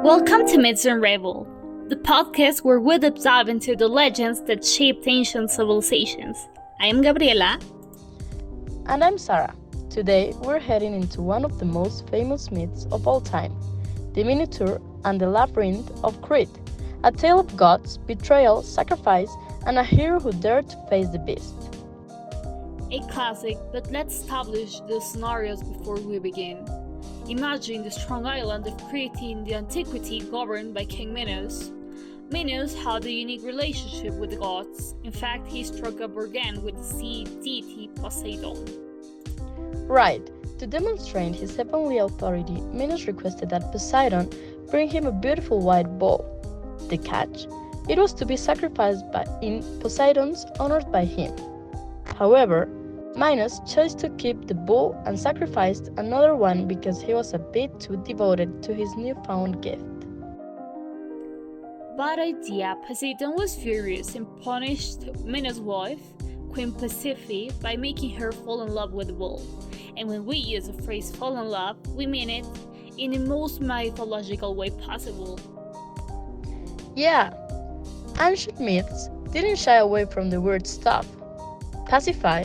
Welcome to Myths Unraveled, the podcast where we deep dive into the legends that shaped ancient civilizations. I am Gabriela. And I'm Sarah. Today we're heading into one of the most famous myths of all time, the Minotaur and the Labyrinth of Crete, a tale of gods, betrayal, sacrifice, and a hero who dared to face the beast. A classic, but let's establish the scenarios before we begin. Imagine the strong island of Crete in the antiquity governed by King Minos. Minos had a unique relationship with the gods. In fact, he struck a bargain with the sea deity Poseidon. Right, to demonstrate his heavenly authority, Minos requested that Poseidon bring him a beautiful white bull. The catch? It was to be sacrificed in Poseidon's honor by him. However, Minos chose to keep the bull and sacrificed another one because he was a bit too devoted to his newfound gift. Bad idea. Poseidon was furious and punished Minos' wife, Queen Persephone, by making her fall in love with the bull. And when we use the phrase fall in love, we mean it in the most mythological way possible. Yeah, ancient myths didn't shy away from the weird stuff. Pacify,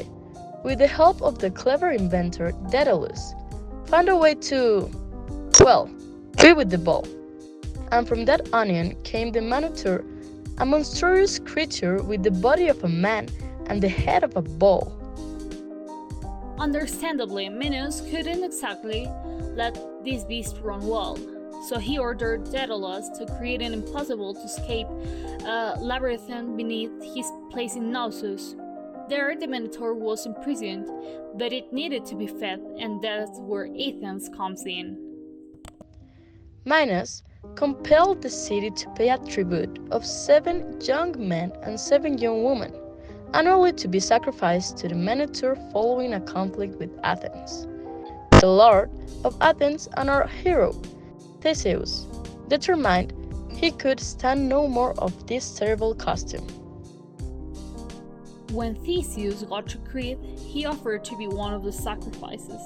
with the help of the clever inventor Daedalus, found a way to, be with the bull. And from that union came the Minotaur, a monstrous creature with the body of a man and the head of a bull. Understandably, Minos couldn't exactly let this beast run wild, so he ordered Daedalus to create an impossible to escape labyrinth beneath his place in Knossos. There, the Minotaur was imprisoned, but it needed to be fed, and that's where Athens comes in. Minos compelled the city to pay a tribute of 7 young men and 7 young women, annually to be sacrificed to the Minotaur following a conflict with Athens. The lord of Athens and our hero, Theseus, determined he could stand no more of this terrible custom. When Theseus got to Crete, he offered to be one of the sacrifices,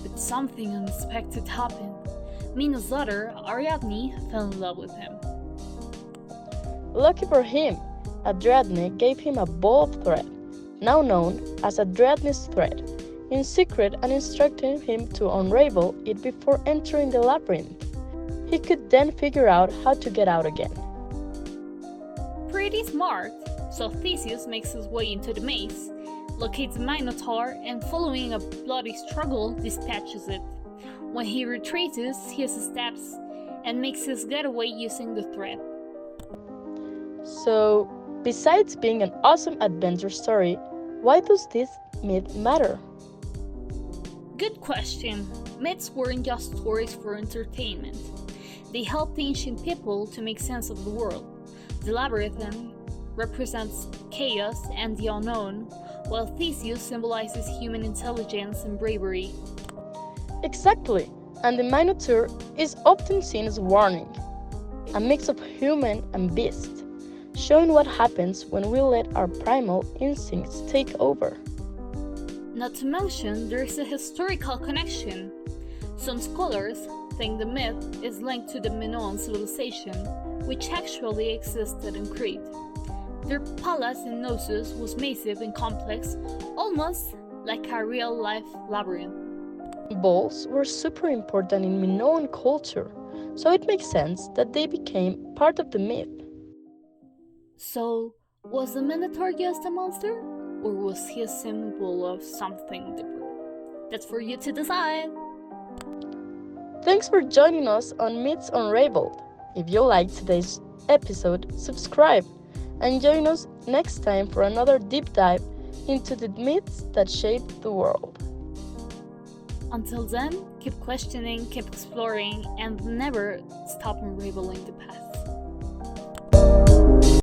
but something unexpected happened. Minos' daughter, Ariadne, fell in love with him. Lucky for him, Ariadne gave him a ball of thread, now known as Ariadne's thread, in secret and instructed him to unravel it before entering the labyrinth. He could then figure out how to get out again. Pretty smart, so Theseus makes his way into the maze, locates Minotaur, and following a bloody struggle, dispatches it. When he retraces his steps and makes his getaway using the thread. So, besides being an awesome adventure story, why does this myth matter? Good question. Myths weren't just stories for entertainment. They helped ancient people to make sense of the world. The Labyrinth represents chaos and the unknown, while Theseus symbolizes human intelligence and bravery. Exactly, and the Minotaur is often seen as a warning, a mix of human and beast, showing what happens when we let our primal instincts take over. Not to mention, there is a historical connection. Some scholars think the myth is linked to the Minoan civilization, which actually existed in Crete. Their palace in Knossos was massive and complex, almost like a real-life labyrinth. Bulls were super important in Minoan culture, so it makes sense that they became part of the myth. So, was the Minotaur just a monster? Or was he a symbol of something deeper? That's for you to decide! Thanks for joining us on Myths Unraveled. If you liked today's episode, subscribe and join us next time for another deep dive into the myths that shaped the world. Until then, keep questioning, keep exploring, and never stop unraveling the past.